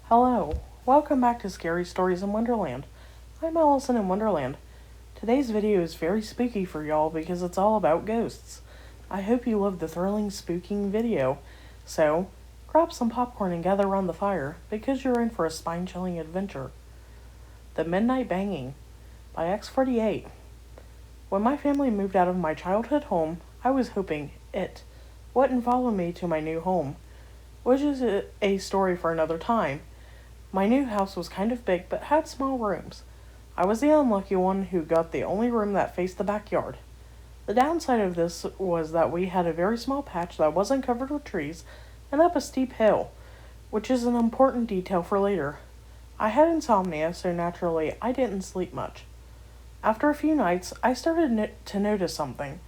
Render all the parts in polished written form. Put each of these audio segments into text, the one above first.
Hello, welcome back to Scary Stories in Wonderland. I'm Allison in Wonderland. Today's video is very spooky for y'all because it's all about ghosts. I hope you love the thrilling, spooking video. So, grab some popcorn and gather around the fire because you're in for a spine-chilling adventure. The Midnight Banging by X48. When my family moved out of my childhood home, I was hoping it wouldn't follow me to my new home, which is a story for another time. My new house was kind of big but had small rooms. I was the unlucky one who got the only room that faced the backyard. The downside of this was that we had a very small patch that wasn't covered with trees and up a steep hill, which is an important detail for later. I had insomnia, so naturally I didn't sleep much. After a few nights, I started to notice something.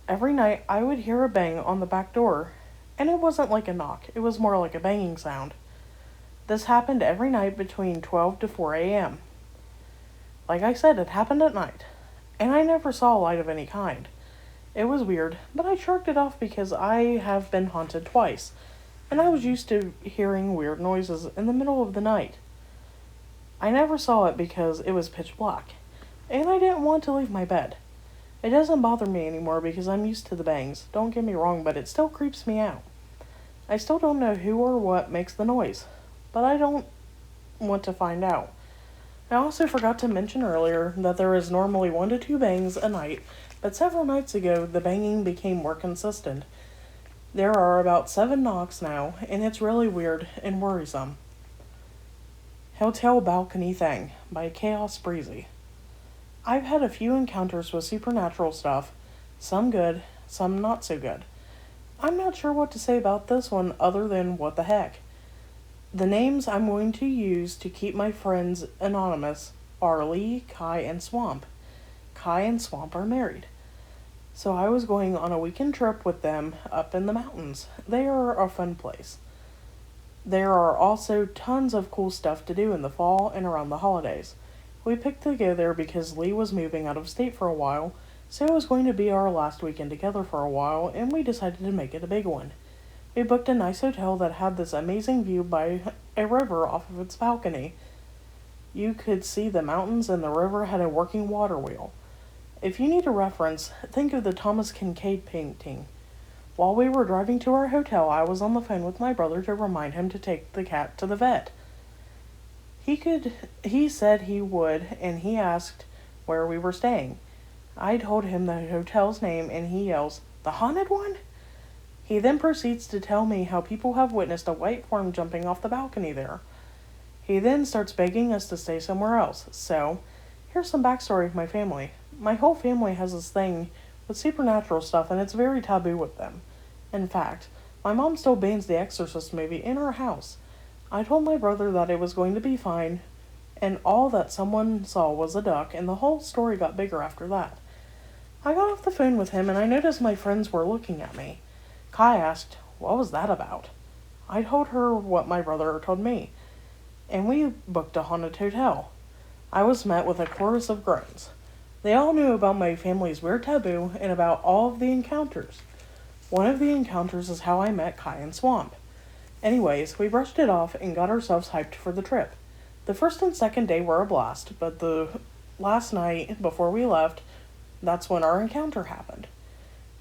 Every night I would hear a bang on the back door, and it wasn't like a knock, it was more like a banging sound. This happened every night between 12 to 4 a.m. Like I said, it happened at night, and I never saw a light of any kind. It was weird, but I shrugged it off because I have been haunted twice, and I was used to hearing weird noises in the middle of the night. I never saw it because it was pitch black, and I didn't want to leave my bed. It doesn't bother me anymore because I'm used to the bangs, don't get me wrong, but it still creeps me out. I still don't know who or what makes the noise, but I don't want to find out. I also forgot to mention earlier that there is normally 1 to 2 bangs a night, but several nights ago the banging became more consistent. There are about 7 knocks now, and it's really weird and worrisome. Hotel Balcony Thing by Chaos Breezy. I've had a few encounters with supernatural stuff, some good, some not so good. I'm not sure what to say about this one other than what the heck. The names I'm going to use to keep my friends anonymous are Lee, Kai, and Swamp. Kai and Swamp are married. So I was going on a weekend trip with them up in the mountains. They are a fun place. There are also tons of cool stuff to do in the fall and around the holidays. We picked to go there because Lee was moving out of state for a while, so it was going to be our last weekend together for a while, and we decided to make it a big one. We booked a nice hotel that had this amazing view by a river off of its balcony. You could see the mountains and the river had a working water wheel. If you need a reference, think of the Thomas Kincaid painting. While we were driving to our hotel, I was on the phone with my brother to remind him to take the cat to the vet. He said he would, and he asked where we were staying. I told him the hotel's name, and he yells, "The haunted one?" He then proceeds to tell me how people have witnessed a white form jumping off the balcony there. He then starts begging us to stay somewhere else. So, here's some backstory of my family. My whole family has this thing with supernatural stuff, and it's very taboo with them. In fact, my mom still bans the Exorcist movie in our house. I told my brother that it was going to be fine, and all that someone saw was a duck, and the whole story got bigger after that. I got off the phone with him, and I noticed my friends were looking at me. Kai asked, "What was that about?" I told her what my brother told me, and we booked a haunted hotel. I was met with a chorus of groans. They all knew about my family's weird taboo and about all of the encounters. One of the encounters is how I met Kai and Swamp. Anyways, we brushed it off and got ourselves hyped for the trip. The first and second day were a blast, but the last night before we left, that's when our encounter happened.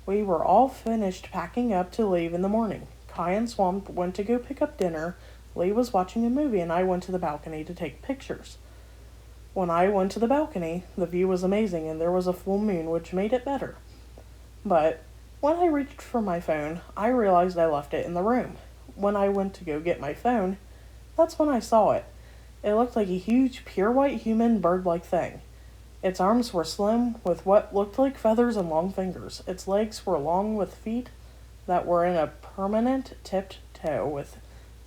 We were all finished packing up to leave in the morning. Kai and Swamp went to go pick up dinner, Lee was watching a movie, and I went to the balcony to take pictures. When I went to the balcony, the view was amazing and there was a full moon, which made it better. But when I reached for my phone, I realized I left it in the room. When I went to go get my phone, that's when I saw it. It looked like a huge, pure white human bird-like thing. Its arms were slim, with what looked like feathers and long fingers. Its legs were long with feet that were in a permanent tipped toe with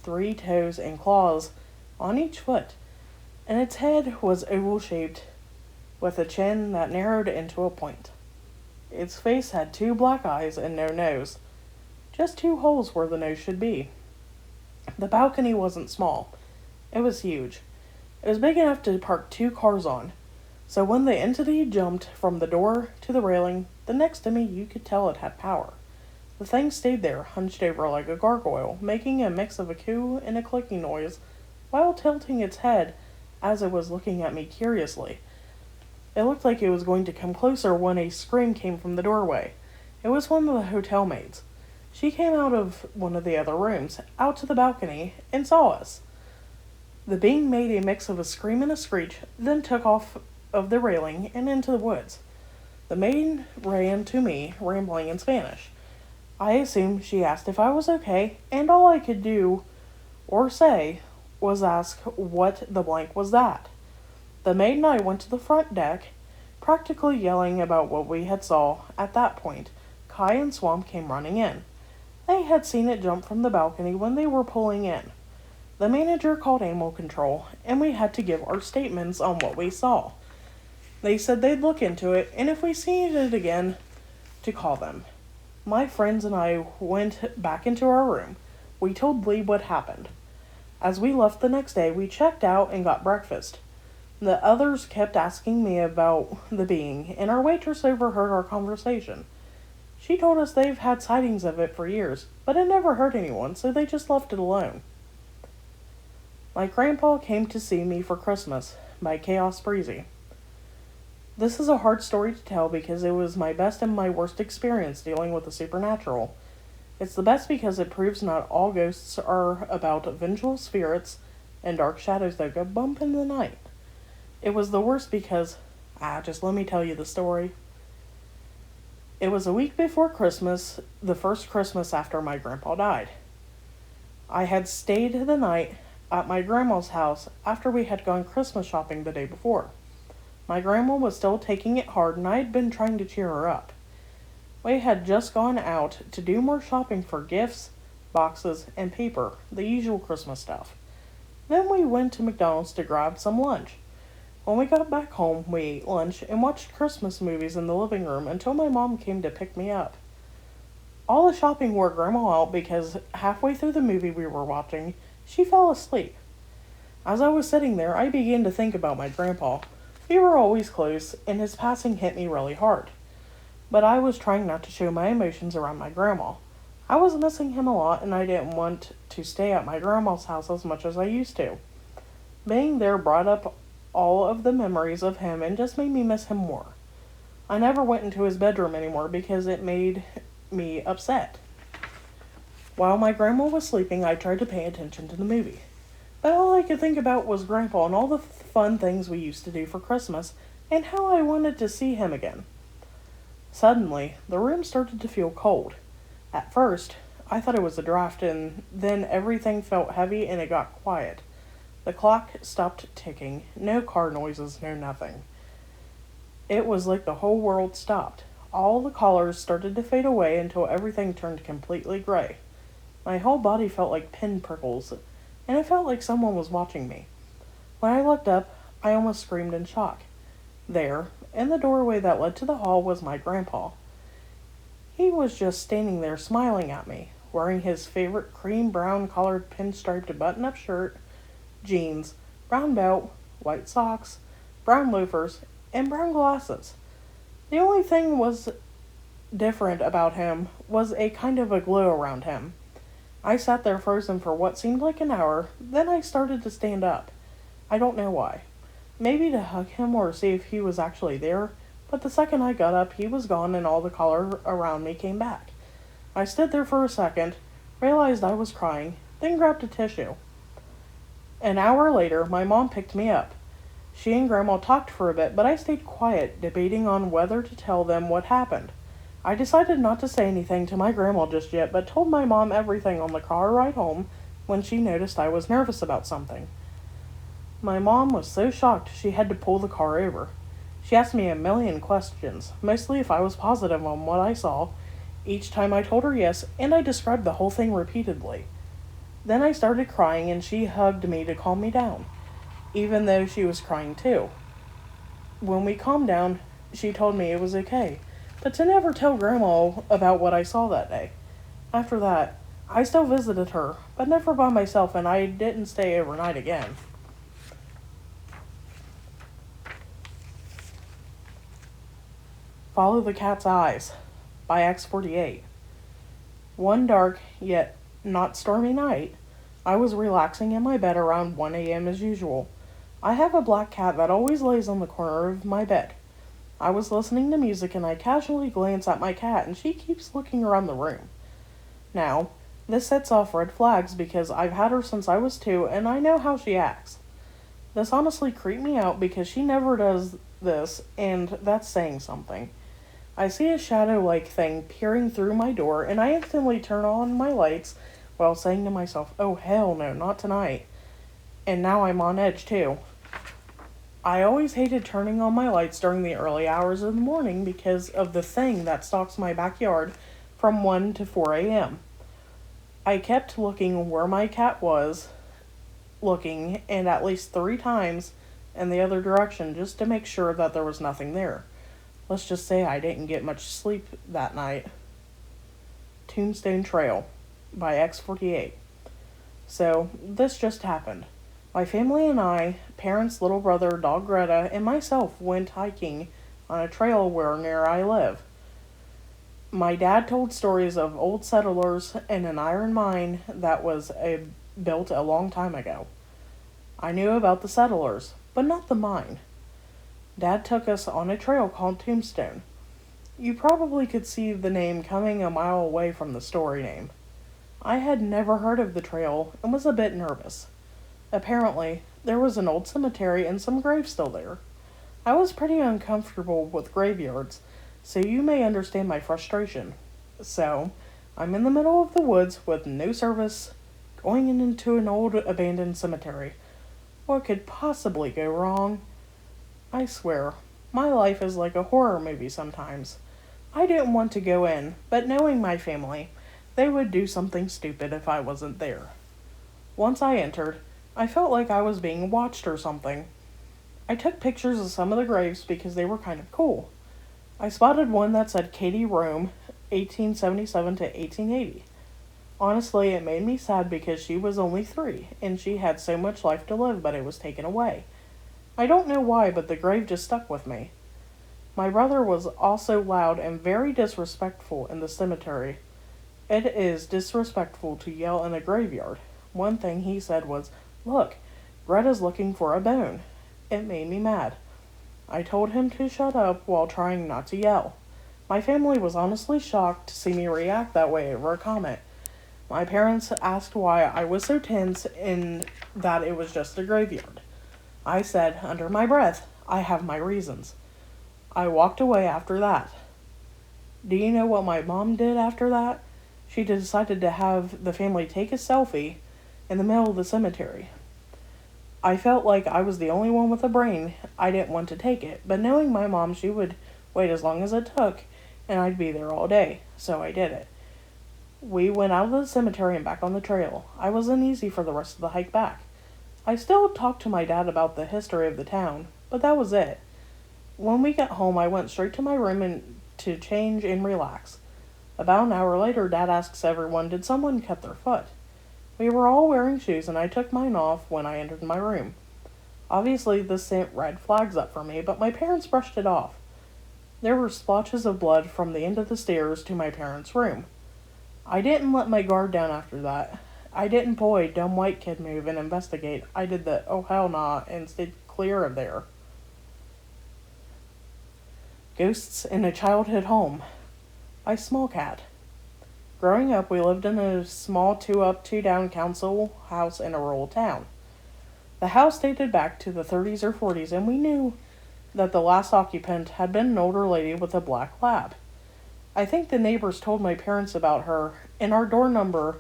3 toes and claws on each foot. And its head was oval-shaped, with a chin that narrowed into a point. Its face had 2 black eyes and no nose. Just 2 holes where the nose should be. The balcony wasn't small. It was huge. It was big enough to park 2 cars on. So when the entity jumped from the door to the railing, the next to me, you could tell it had power. The thing stayed there, hunched over like a gargoyle, making a mix of a coo and a clicking noise while tilting its head as it was looking at me curiously. It looked like it was going to come closer when a scream came from the doorway. It was one of the hotel maids. She came out of one of the other rooms, out to the balcony, and saw us. The being made a mix of a scream and a screech, then took off of the railing and into the woods. The maid ran to me, rambling in Spanish. I assumed she asked if I was okay, and all I could do or say was ask what the blank was that. The maid and I went to the front deck, practically yelling about what we had saw. At that point, Kai and Swamp came running in. They had seen it jump from the balcony when they were pulling in. The manager called animal control, and we had to give our statements on what we saw. They said they'd look into it, and if we seen it again, to call them. My friends and I went back into our room. We told Lee what happened. As we left the next day, we checked out and got breakfast. The others kept asking me about the being, and our waitress overheard our conversation. She told us they've had sightings of it for years, but it never hurt anyone, so they just left it alone. My grandpa came to see me for Christmas by Chaos Breezy. This is a hard story to tell because it was my best and my worst experience dealing with the supernatural. It's the best because it proves not all ghosts are about vengeful spirits and dark shadows that go bump in the night. It was the worst because, just let me tell you the story. It was a week before Christmas, the first Christmas after my grandpa died. I had stayed the night at my grandma's house after we had gone Christmas shopping the day before. My grandma was still taking it hard and I had been trying to cheer her up. We had just gone out to do more shopping for gifts, boxes, and paper, the usual Christmas stuff. Then we went to McDonald's to grab some lunch. When we got back home, we ate lunch and watched Christmas movies in the living room until my mom came to pick me up. All the shopping wore Grandma out because halfway through the movie we were watching, she fell asleep. As I was sitting there, I began to think about my grandpa. We were always close, and his passing hit me really hard. But I was trying not to show my emotions around my grandma. I was missing him a lot, and I didn't want to stay at my grandma's house as much as I used to. Being there brought up all of the memories of him and just made me miss him more. I never went into his bedroom anymore because it made me upset. While my grandma was sleeping, I tried to pay attention to the movie. But all I could think about was Grandpa and all the fun things we used to do for Christmas and how I wanted to see him again. Suddenly, the room started to feel cold. At first, I thought it was a draft, and then everything felt heavy and it got quiet. The clock stopped ticking. No car noises, no nothing. It was like the whole world stopped. All the colors started to fade away until everything turned completely gray. My whole body felt like pin prickles, and it felt like someone was watching me. When I looked up, I almost screamed in shock. There, in the doorway that led to the hall, was my grandpa. He was just standing there smiling at me, wearing his favorite cream brown collared pinstriped button-up shirt, jeans, brown belt, white socks, brown loafers, and brown glasses. The only thing was different about him was a kind of a glow around him. I sat there frozen for what seemed like an hour, then I started to stand up. I don't know why. Maybe to hug him or see if he was actually there, but the second I got up, he was gone and all the color around me came back. I stood there for a second, realized I was crying, then grabbed a tissue. An hour later, my mom picked me up. She and Grandma talked for a bit, but I stayed quiet, debating on whether to tell them what happened. I decided not to say anything to my grandma just yet, but told my mom everything on the car ride home when she noticed I was nervous about something. My mom was so shocked she had to pull the car over. She asked me a million questions, mostly if I was positive on what I saw. Each time I told her yes, and I described the whole thing repeatedly. Then I started crying and she hugged me to calm me down, even though she was crying too. When we calmed down, she told me it was okay, but to never tell Grandma about what I saw that day. After that, I still visited her, but never by myself, and I didn't stay overnight again. Follow the Cat's Eyes by X48. One dark, yet not stormy night, I was relaxing in my bed around 1 a.m. as usual. I have a black cat that always lays on the corner of my bed. I was listening to music and I casually glance at my cat and she keeps looking around the room. Now, this sets off red flags because I've had her since I was 2 and I know how she acts. This honestly creeped me out because she never does this, and that's saying something. I see a shadow-like thing peering through my door and I instantly turn on my lights while saying to myself, oh hell no, not tonight. And now I'm on edge too. I always hated turning on my lights during the early hours of the morning because of the thing that stalks my backyard from 1 to 4 a.m. I kept looking where my cat was looking, and at least 3 times in the other direction just to make sure that there was nothing there. Let's just say I didn't get much sleep that night. Tombstone Trail by X48. So, this just happened. My family and I, parents, little brother, dog Greta, and myself went hiking on a trail where near I live. My dad told stories of old settlers and an iron mine that was built a long time ago. I knew about the settlers, but not the mine. Dad took us on a trail called Tombstone. You probably could see the name coming a mile away from the story name. I had never heard of the trail and was a bit nervous. Apparently, there was an old cemetery and some graves still there. I was pretty uncomfortable with graveyards, so you may understand my frustration. So, I'm in the middle of the woods with no service, going into an old abandoned cemetery. What could possibly go wrong? I swear, my life is like a horror movie sometimes. I didn't want to go in, but knowing my family, they would do something stupid if I wasn't there. Once I entered, I felt like I was being watched or something. I took pictures of some of the graves because they were kind of cool. I spotted one that said Katie Rome, 1877 to 1880. Honestly, it made me sad because she was only 3, and she had so much life to live, but it was taken away. I don't know why, but the grave just stuck with me. My brother was also loud and very disrespectful in the cemetery. It is disrespectful to yell in a graveyard. One thing he said was, "Look, Greta's looking for a bone." It made me mad. I told him to shut up while trying not to yell. My family was honestly shocked to see me react that way over a comment. My parents asked why I was so tense and that it was just a graveyard. I said, under my breath, I have my reasons. I walked away after that. Do you know what my mom did after that? She decided to have the family take a selfie in the middle of the cemetery. I felt like I was the only one with a brain. I didn't want to take it, but knowing my mom, she would wait as long as it took, and I'd be there all day, so I did it. We went out of the cemetery and back on the trail. I was uneasy for the rest of the hike back. I still talked to my dad about the history of the town, but that was it. When we got home, I went straight to my room to change and relax. About an hour later, Dad asks everyone, did someone cut their foot? We were all wearing shoes, and I took mine off when I entered my room. Obviously, this sent red flags up for me, but my parents brushed it off. There were splotches of blood from the end of the stairs to my parents' room. I didn't let my guard down after that. I didn't pull a dumb white kid move and investigate. I did the oh hell nah and stayed clear of there. Ghosts in a Childhood Home by Small Cat. Growing up, we lived in a small 2-up, 2-down council house in a rural town. The house dated back to the 30s or 40s, and we knew that the last occupant had been an older lady with a black lab. I think the neighbors told my parents about her, and our door number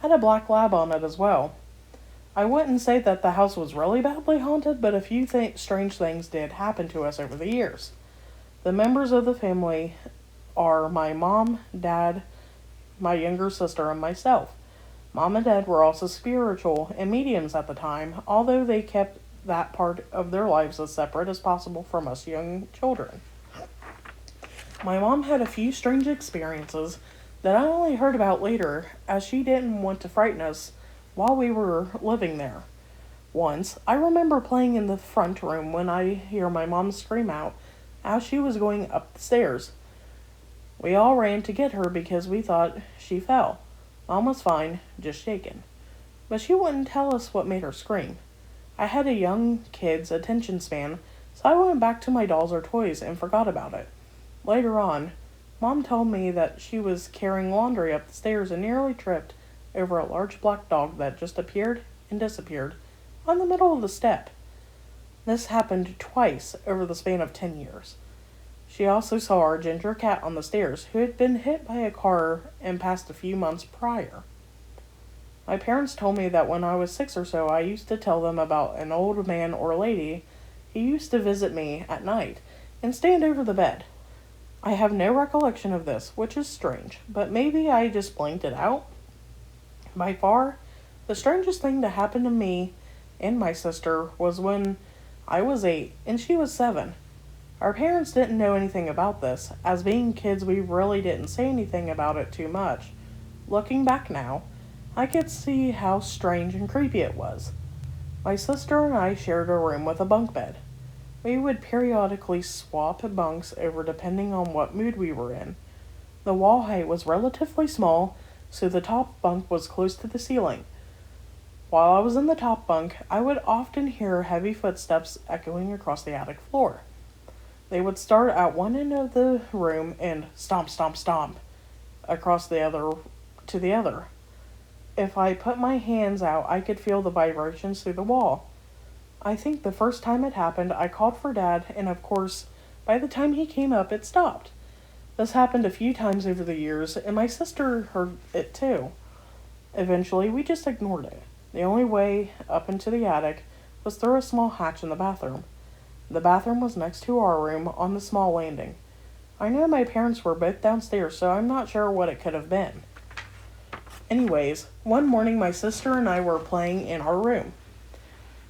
had a black lab on it as well. I wouldn't say that the house was really badly haunted, but a few strange things did happen to us over the years. The members of the family are my mom, dad, my younger sister, and myself. Mom and Dad were also spiritual and mediums at the time, although they kept that part of their lives as separate as possible from us young children. My mom had a few strange experiences that I only heard about later, as she didn't want to frighten us while we were living there. Once, I remember playing in the front room when I hear my mom scream out as she was going up the stairs. We all ran to get her because we thought she fell. Mom was fine, just shaken. but she wouldn't tell us what made her scream. I had a young kid's attention span, so I went back to my dolls or toys and forgot about it. Later on, Mom told me that she was carrying laundry up the stairs and nearly tripped over a large black dog that just appeared and disappeared on the middle of the step. This happened twice over the span of 10 years. She also saw our ginger cat on the stairs, who had been hit by a car and passed a few months prior. My parents told me that when I was 6 or so, I used to tell them about an old man or lady who used to visit me at night and stand over the bed. I have no recollection of this, which is strange, but maybe I just blanked it out. By far, the strangest thing to happen to me and my sister was when I was 8 and she was 7. Our parents didn't know anything about this, as being kids we really didn't say anything about it too much. Looking back now, I could see how strange and creepy it was. My sister and I shared a room with a bunk bed. We would periodically swap bunks over depending on what mood we were in. The wall height was relatively small, so the top bunk was close to the ceiling. While I was in the top bunk, I would often hear heavy footsteps echoing across the attic floor. They would start at one end of the room and stomp, stomp, stomp across the other to the other. If I put my hands out, I could feel the vibrations through the wall. I think the first time it happened, I called for Dad, and of course, by the time he came up, it stopped. This happened a few times over the years, and my sister heard it too. Eventually, we just ignored it. The only way up into the attic was through a small hatch in the bathroom. The bathroom was next to our room on the small landing. I know my parents were both downstairs, so I'm not sure what it could have been. Anyways, one morning my sister and I were playing in our room.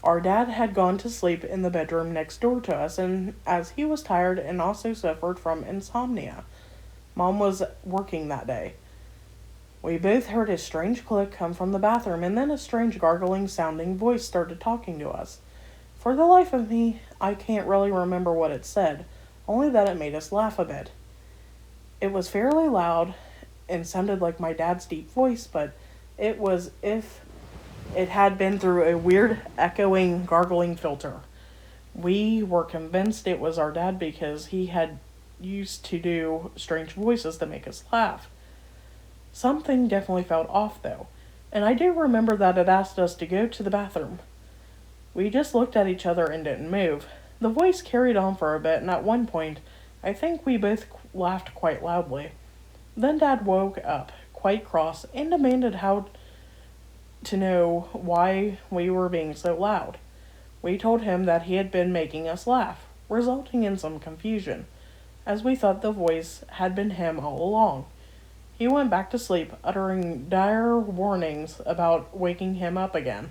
Our dad had gone to sleep in the bedroom next door to us, and as he was tired and also suffered from insomnia, Mom was working that day. We both heard a strange click come from the bathroom, and then a strange gargling sounding voice started talking to us. For the life of me, I can't really remember what it said, only that it made us laugh a bit. It was fairly loud and sounded like my dad's deep voice, but it was if it had been through a weird, echoing, gargling filter. We were convinced it was our dad because he had used to do strange voices to make us laugh. Something definitely felt off, though, and I do remember that it asked us to go to the bathroom. We just looked at each other and didn't move. The voice carried on for a bit, and at one point, I think we both laughed quite loudly. Then Dad woke up, quite cross, and demanded how to know why we were being so loud. We told him that he had been making us laugh, resulting in some confusion, as we thought the voice had been him all along. He went back to sleep, uttering dire warnings about waking him up again.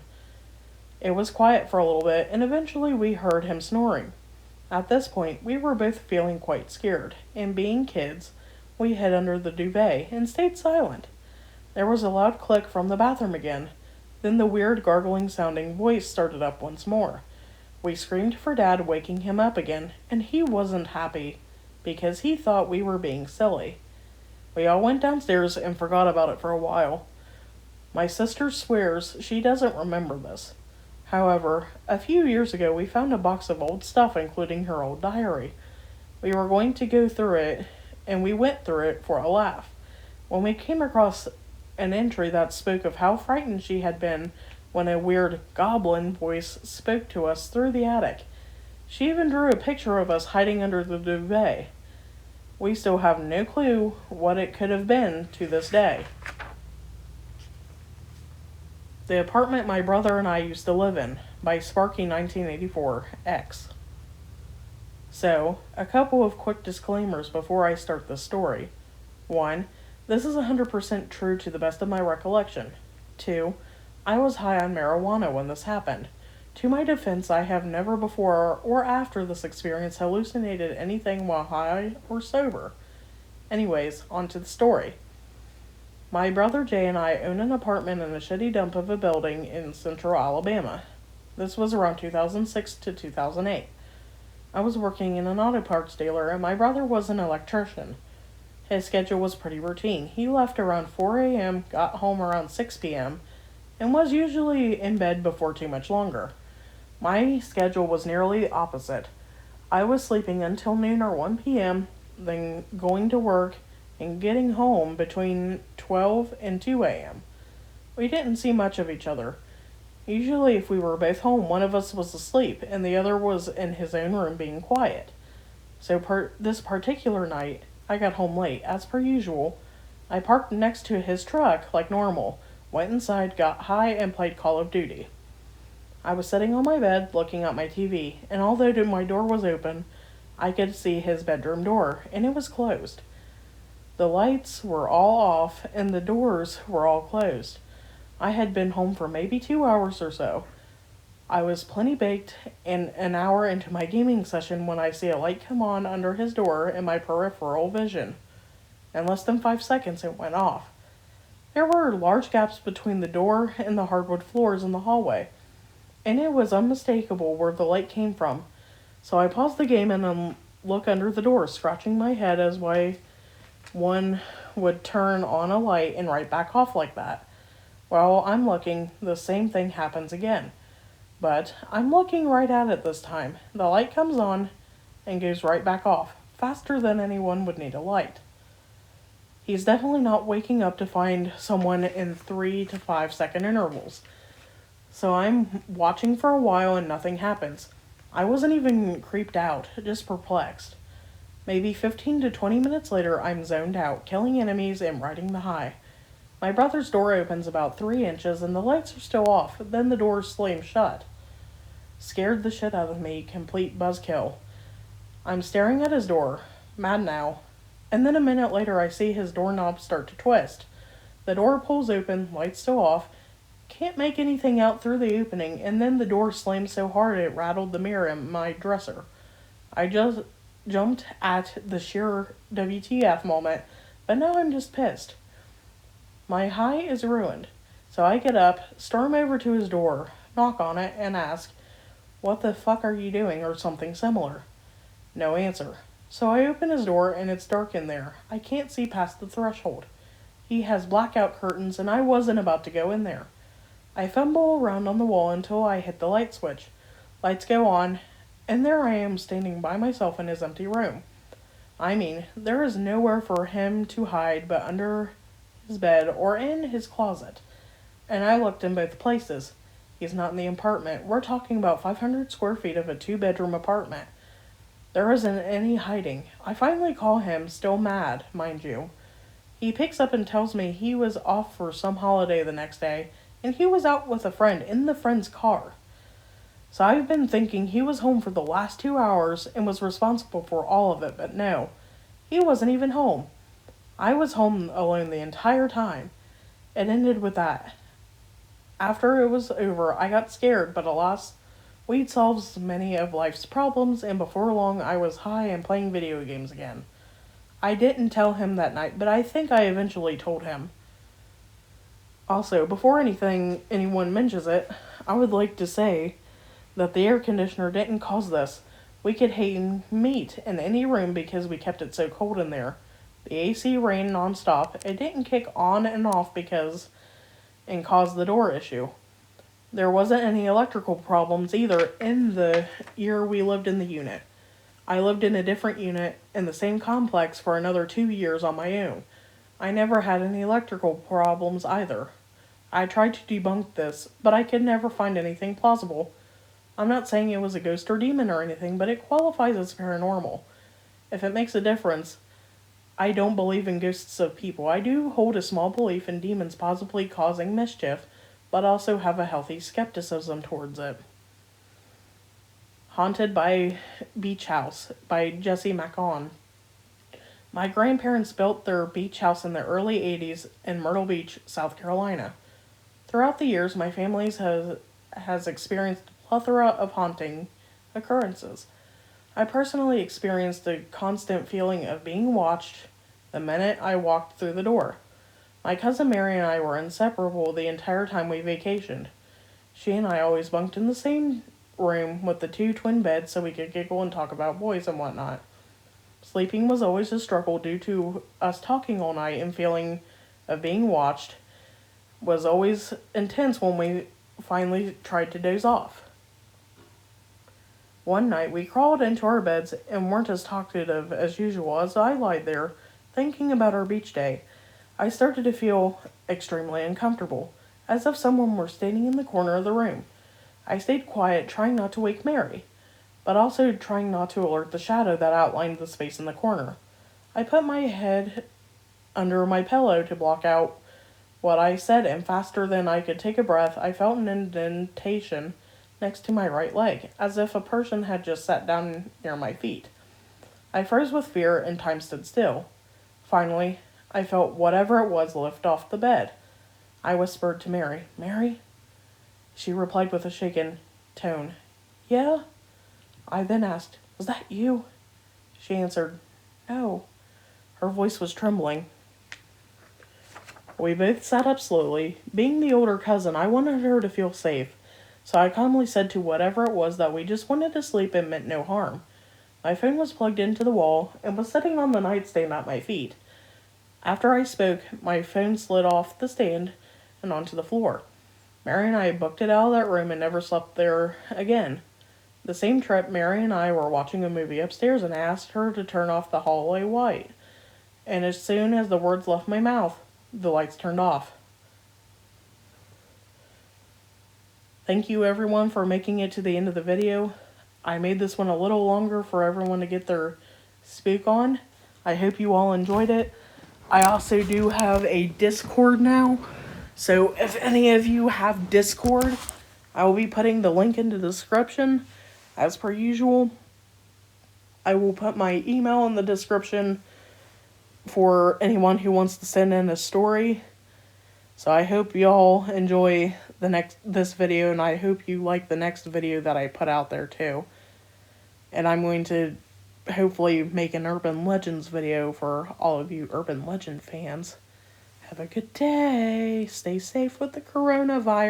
It was quiet for a little bit, and eventually we heard him snoring. At this point, we were both feeling quite scared, and being kids, we hid under the duvet and stayed silent. There was a loud click from the bathroom again. Then the weird gargling sounding voice started up once more. We screamed for Dad, waking him up again, and he wasn't happy because he thought we were being silly. We all went downstairs and forgot about it for a while. My sister swears she doesn't remember this. However, a few years ago we found a box of old stuff, including her old diary. We were going to go through it, and we went through it for a laugh, when we came across an entry that spoke of how frightened she had been when a weird goblin voice spoke to us through the attic. She even drew a picture of us hiding under the duvet. We still have no clue what it could have been to this day. The Apartment My Brother and I Used to Live In by Sparky 1984 X. So, a couple of quick disclaimers before I start this story. 1. This is 100% true to the best of my recollection. 2. I was high on marijuana when this happened. To my defense, I have never before or after this experience hallucinated anything while high or sober. Anyways, on to the story. My brother Jay and I own an apartment in a shitty dump of a building in central Alabama. This was around 2006 to 2008. I was working in an auto parts dealer, and my brother was an electrician. His schedule was pretty routine. He left around 4 a.m., got home around 6 p.m., and was usually in bed before too much longer. My schedule was nearly the opposite. I was sleeping until noon or 1 p.m., then going to work and getting home between 12 and 2 a.m. We didn't see much of each other. Usually, if we were both home, one of us was asleep and the other was in his own room being quiet. So, this particular night, I got home late, as per usual. I parked next to his truck like normal, went inside, got high, and played Call of Duty. I was sitting on my bed looking at my TV, and although my door was open, I could see his bedroom door, and it was closed. The lights were all off, and the doors were all closed. I had been home for maybe 2 hours or so. I was plenty baked and an hour into my gaming session when I see a light come on under his door in my peripheral vision. In less than 5 seconds, it went off. There were large gaps between the door and the hardwood floors in the hallway, and it was unmistakable where the light came from. So I paused the game and looked under the door, scratching my head as why one would turn on a light and right back off like that. While I'm looking, the same thing happens again. But I'm looking right at it this time. The light comes on and goes right back off, faster than anyone would need a light. He's definitely not waking up to find someone in 3 to 5 second intervals. So I'm watching for a while and nothing happens. I wasn't even creeped out, just perplexed. Maybe 15 to 20 minutes later, I'm zoned out, killing enemies and riding the high. My brother's door opens about 3 inches and the lights are still off, then the door slams shut. Scared the shit out of me, complete buzzkill. I'm staring at his door, mad now, and then a minute later I see his doorknob start to twist. The door pulls open, lights still off, can't make anything out through the opening, and then the door slammed so hard it rattled the mirror in my dresser. I just jumped at the sheer WTF moment, but now I'm just pissed. My high is ruined, so I get up, storm over to his door, knock on it, and ask, "What the fuck are you doing?" or something similar. No answer. So I open his door and it's dark in there. I can't see past the threshold. He has blackout curtains and I wasn't about to go in there. I fumble around on the wall until I hit the light switch. Lights go on, and there I am standing by myself in his empty room. I mean, there is nowhere for him to hide but under his bed or in his closet. And I looked in both places. He's not in the apartment. We're talking about 500 square feet of a 2-bedroom apartment. There isn't any hiding. I finally call him, still mad, mind you. He picks up and tells me he was off for some holiday the next day, and he was out with a friend in the friend's car. So I've been thinking he was home for the last 2 hours and was responsible for all of it, but no. He wasn't even home. I was home alone the entire time. It ended with that. After it was over, I got scared, but alas, weed solves many of life's problems, and before long I was high and playing video games again. I didn't tell him that night, but I think I eventually told him. Also, before anyone mentions it, I would like to say that the air conditioner didn't cause this. We could hang meat in any room because we kept it so cold in there. The AC ran nonstop. It didn't kick on and off and cause the door issue. There wasn't any electrical problems either in the year we lived in the unit. I lived in a different unit in the same complex for another 2 years on my own. I never had any electrical problems either. I tried to debunk this, but I could never find anything plausible. I'm not saying it was a ghost or demon or anything, but it qualifies as paranormal. If it makes a difference, I don't believe in ghosts of people. I do hold a small belief in demons possibly causing mischief, but also have a healthy skepticism towards it. Haunted by Beach House by Jesse McCon. My grandparents built their beach house in the early 80s in Myrtle Beach, South Carolina. Throughout the years, my family has experienced a plethora of haunting occurrences. I personally experienced a constant feeling of being watched the minute I walked through the door. My cousin Mary and I were inseparable the entire time we vacationed. She and I always bunked in the same room with the 2 twin beds so we could giggle and talk about boys and whatnot. Sleeping was always a struggle due to us talking all night and feeling of being watched. was always intense when we finally tried to doze off. One night we crawled into our beds and weren't as talkative as usual as I lied there, thinking about our beach day. I started to feel extremely uncomfortable, as if someone were standing in the corner of the room. I stayed quiet, trying not to wake Mary, but also trying not to alert the shadow that outlined the space in the corner. I put my head under my pillow to block out what I said, and faster than I could take a breath, I felt an indentation next to my right leg, as if a person had just sat down near my feet. I froze with fear, and time stood still. Finally, I felt whatever it was lift off the bed. I whispered to Mary, "Mary?" She replied with a shaken tone, "Yeah?" I then asked, "Was that you?" She answered, "No." Her voice was trembling. We both sat up slowly. Being the older cousin, I wanted her to feel safe, so I calmly said to whatever it was that we just wanted to sleep and meant no harm. My phone was plugged into the wall and was sitting on the nightstand at my feet. After I spoke, my phone slid off the stand and onto the floor. Mary and I booked it out of that room and never slept there again. The same trip, Mary and I were watching a movie upstairs and I asked her to turn off the hallway light. And as soon as the words left my mouth, the lights turned off. Thank you everyone for making it to the end of the video. I made this one a little longer for everyone to get their spook on. I hope you all enjoyed it. I also do have a Discord now, so if any of you have Discord, I will be putting the link in the description. As per usual, I will put my email in the description for anyone who wants to send in a story. So I hope y'all enjoy this video, and I hope you like the next video that I put out there too. And I'm going to hopefully make an urban legends video for all of you urban legend fans. Have a good day. Stay safe with the coronavirus.